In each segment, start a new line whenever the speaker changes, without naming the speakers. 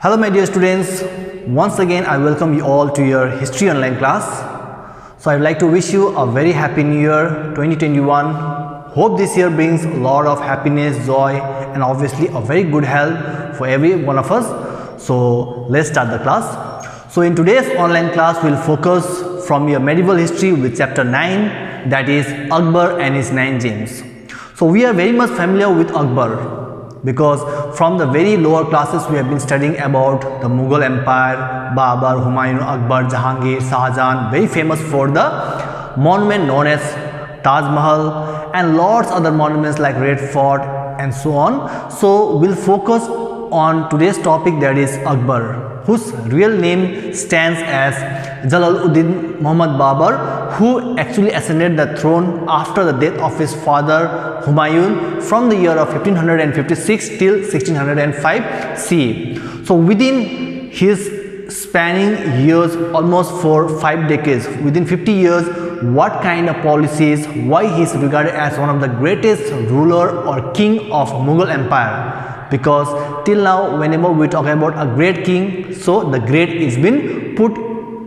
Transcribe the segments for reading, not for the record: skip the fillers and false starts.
Hello my dear students, once again I welcome you all to your history online class. So I'd like to wish you a very happy new year 2021. Hope this year brings a lot of happiness, joy and obviously a very good health for every one of us. So let's start the class. So in today's online class we'll focus from your medieval history with chapter 9, that is Akbar and his 9 gems. So we are very much familiar with Akbar, because from the very lower classes we have been studying about the Mughal Empire, Babur, Humayun, Akbar, Jahangir, Shah Jahan, very famous for the monument known as Taj Mahal and lots other monuments like Red Fort and so on. So we'll focus on today's topic, that is Akbar, whose real name stands as Jalaluddin Muhammad Babur, who actually ascended the throne after the death of his father Humayun from the year of 1556 till 1605 CE. So within his spanning years, almost for 5 decades, within 50 years, what kind of policies, why he is regarded as one of the greatest ruler or king of Mughal Empire. Because till now whenever we talk about a great king, so the great is been put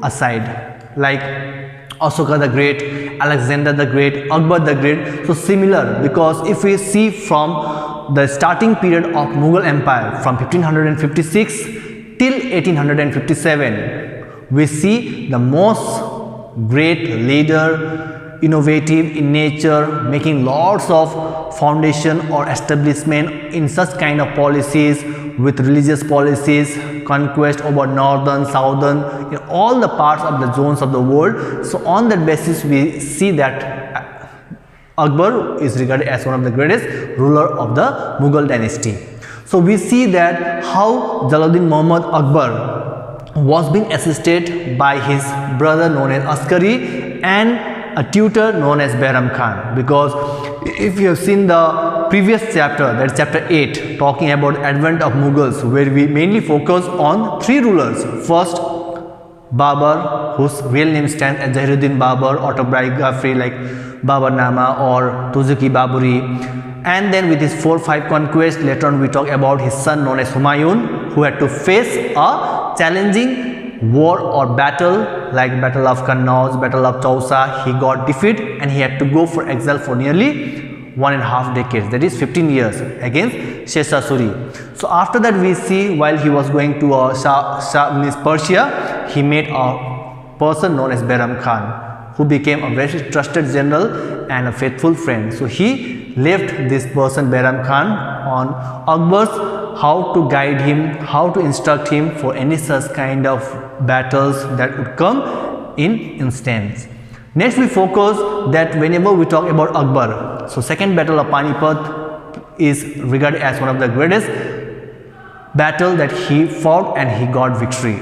aside, like Ashoka the Great, Alexander the Great, Akbar the Great. So similar, because if we see from the starting period of Mughal Empire from 1556 till 1857, we see the most great leader, innovative in nature, making lots of foundation or establishment in such kind of policies, with religious policies, conquest over northern, southern, in all the parts of the zones of the world. So on that basis we see that Akbar is regarded as one of the greatest ruler of the Mughal dynasty. So we see that how Jalaluddin Muhammad Akbar was being assisted by his brother known as Askari and a tutor known as Behram Khan. Because if you have seen the previous chapter, that is chapter 8, talking about advent of Mughals, where we mainly focus on 3 rulers. First, Babur, whose real name stands as Jahiruddin Babur, autobiography like Babarnama or Tuzuki Baburi. And then with his 4-5 conquest, later on we talk about his son known as Humayun, who had to face a challenging war or battle like Battle of Kannauj, Battle of Chausa. He got defeated and he had to go for exile for nearly 1.5 decades, that is 15 years, against Sheshasuri. So after that we see, while he was going to Persia, he met a person known as Behram Khan, who became a very trusted general and a faithful friend. So he left this person Behram Khan on Akbar's how to guide him, how to instruct him for any such kind of battles that would come in instance. Next we focus that whenever we talk about Akbar, so second battle of Panipat is regarded as one of the greatest battle that he fought and he got victory.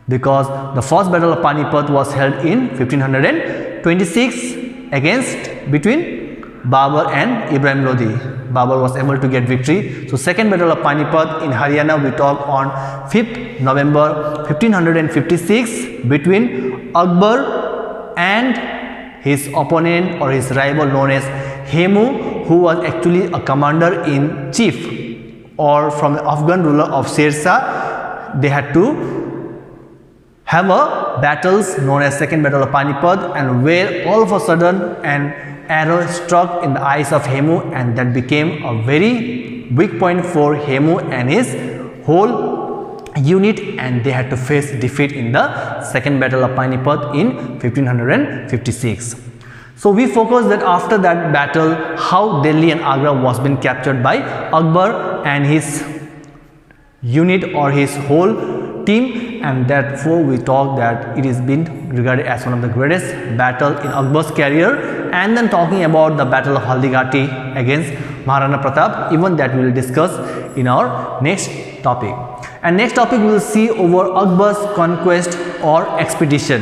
Because the first battle of Panipat was held in 1526 between Babur and Ibrahim Lodi. Babur was able to get victory. So second battle of Panipat in Haryana we talk on 5th November 1556 between Akbar and his opponent or his rival known as Hemu, who was actually a commander in chief or from the Afghan ruler of Sher Shah. They had to have a battles known as second battle of Panipat, and where all of a sudden an arrow struck in the eyes of Hemu, and that became a very weak point for Hemu and his whole unit, and they had to face defeat in the second battle of Panipat in 1556. So we focus that after that battle, how Delhi and Agra was been captured by Akbar and his unit or his whole team, and therefore we talk that it is been regarded as one of the greatest battle in Akbar's career. And then talking about the battle of Haldighati against Maharana Pratap, even that we will discuss in our next topic. And next topic we will see over Akbar's conquest or expedition.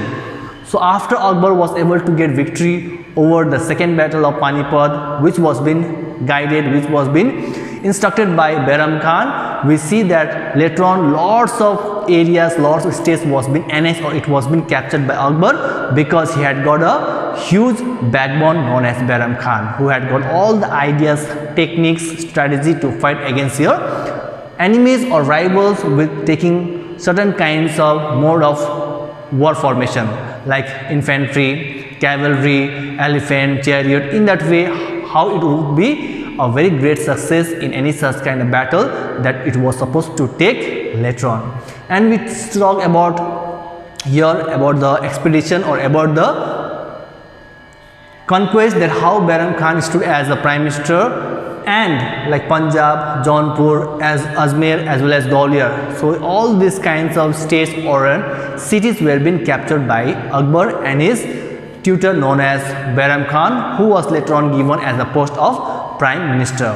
So after Akbar was able to get victory over the second battle of Panipat, which was been guided, which was been instructed by Behram Khan, we see that later on lots of areas, lots of states was been annexed or it was been captured by Akbar, because he had got a huge backbone known as Behram Khan, who had got all the ideas, techniques, strategy to fight against your enemies or rivals with taking certain kinds of mode of war formation like infantry, cavalry, elephant, chariot. In that way, how it would be a very great success in any such kind of battle that it was supposed to take later on. And we talk about here about the expedition or about the conquest, that how Bairam Khan stood as the prime minister, and like Punjab, Jaunpur, as Ajmer as well as Gwalior. So all these kinds of states or cities were being captured by Akbar and his tutor known as Bairam Khan, who was later on given as the post of prime minister.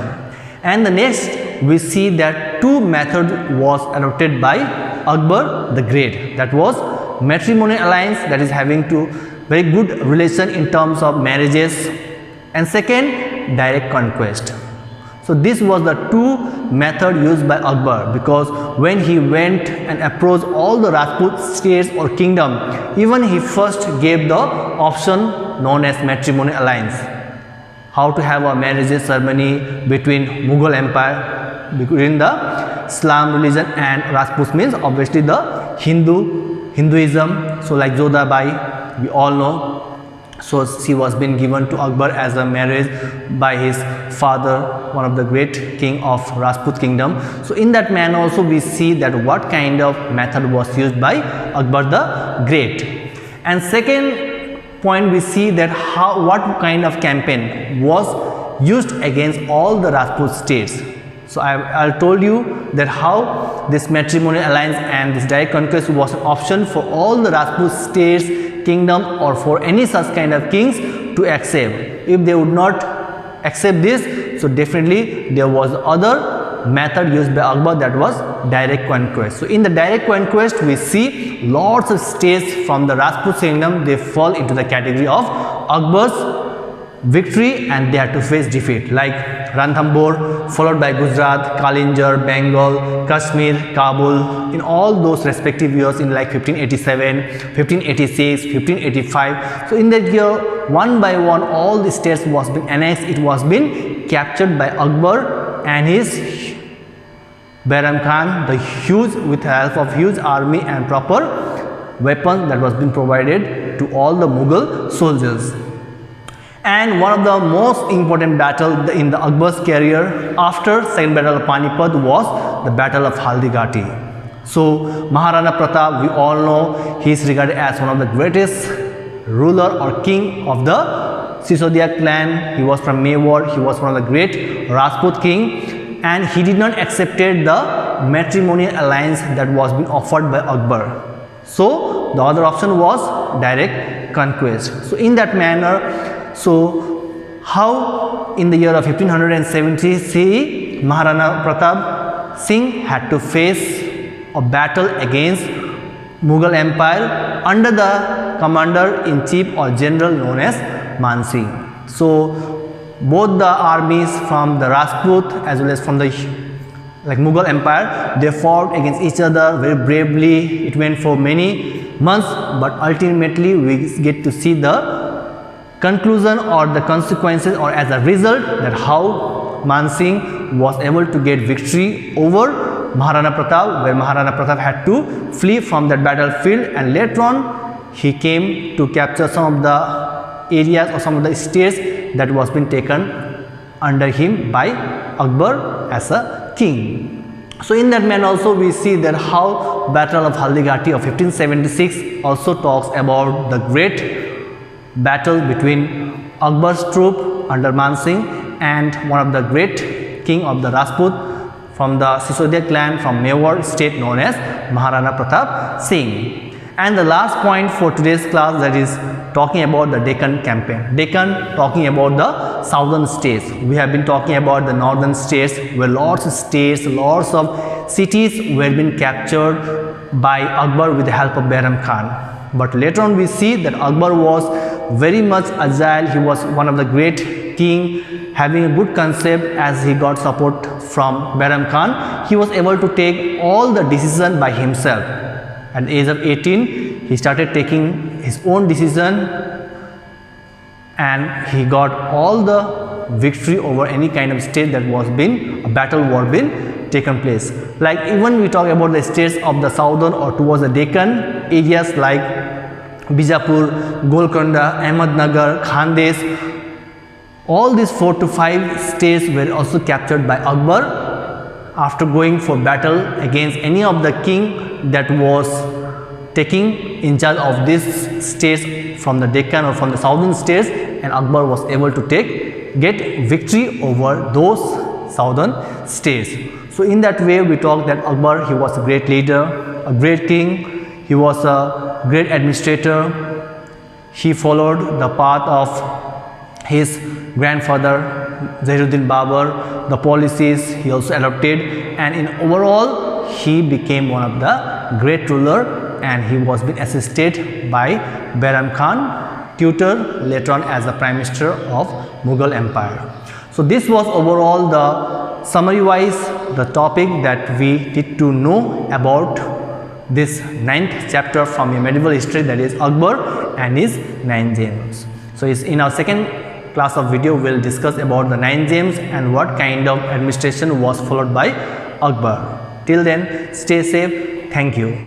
And the next we see that two methods was adopted by Akbar the Great, that was matrimonial alliance, that is having to very good relation in terms of marriages, and second, direct conquest. So this was the two method used by Akbar, because when he went and approached all the Rajput states or kingdom, even he first gave the option known as matrimonial alliance, how to have a marriage ceremony between Mughal Empire, between the Islam religion and Rajputs, means obviously the Hinduism. So like Jodhabai, we all know. So she was being given to Akbar as a marriage by his father, one of the great king of Rajput kingdom. So in that manner also we see that what kind of method was used by Akbar the Great. And second point, we see that what kind of campaign was used against all the Rajput states. So I told you that how this matrimonial alliance and this direct conquest was an option for all the Rajput states, kingdom, or for any such kind of kings to accept. If they would not accept this, so definitely there was other method used by Akbar, that was direct conquest. So in the direct conquest we see lots of states from the Rajput kingdom, they fall into the category of Akbar's victory and they had to face defeat, like Ranthambore followed by Gujarat, Kalinjar, Bengal, Kashmir, Kabul, in all those respective years in like 1587, 1586, 1585. So in that year, one by one all the states was being annexed, it was being captured by Akbar and his Bairam Khan, the huge, with the help of huge army and proper weapons that was being provided to all the Mughal soldiers. And one of the most important battle in the Akbar's career after second battle of Panipat was the battle of Haldighati. So Maharana Pratap, we all know, he is regarded as one of the greatest ruler or king of the Sisodia clan. He was from Mewar, he was one of the great Rajput king, and he did not accepted the matrimonial alliance that was being offered by Akbar. So the other option was direct conquest. So in that manner, so how in the year of 1570 Maharana Pratap Singh had to face a battle against Mughal Empire under the commander-in-chief or general known as Man Singh. So both the armies from the Rajput as well as from the Mughal Empire, they fought against each other very bravely. It went for many months, but ultimately we get to see the conclusion or the consequences, or as a result, that how Man Singh was able to get victory over Maharana Pratap, where Maharana Pratap had to flee from that battlefield, and later on he came to capture some of the areas or some of the states that was being taken under him by Akbar as a king. So in that manner also we see that how Battle of Haldighati of 1576 also talks about the great battle between Akbar's troop under Man Singh and one of the great king of the Rajput from the Sisodia clan from Mewar state known as Maharana Pratap Singh. And the last point for today's class, that is talking about the Deccan Campaign. Deccan, talking about the southern states. We have been talking about the northern states, where lots of states, lots of cities were being captured by Akbar with the help of Bairam Khan. But later on we see that Akbar was very much agile. He was one of the great king, having a good concept. As he got support from Bairam Khan, he was able to take all the decision by himself. At the age of 18, he started taking his own decision, and he got all the victory over any kind of state that was being a battle war been taken place. Like even we talk about the states of the southern or towards the Deccan areas like Bijapur, Golconda, Ahmednagar, Khandesh, all these 4 to 5 states were also captured by Akbar after going for battle against any of the king that was taking in charge of these states from the Deccan or from the southern states, and Akbar was able to get victory over those southern states. So in that way we talk that Akbar, he was a great leader, a great king, he was a great administrator. He followed the path of his grandfather Zahiruddin Babur, the policies he also adopted, and in overall he became one of the great ruler, and he was being assisted by Bairam Khan, tutor later on as the Prime Minister of Mughal Empire. So this was overall the summary wise the topic that we need to know about this 9th chapter from a medieval history, that is Akbar and his 9 gems. So in our second class of video we will discuss about the 9 gems and what kind of administration was followed by Akbar. Till then, stay safe. Thank you.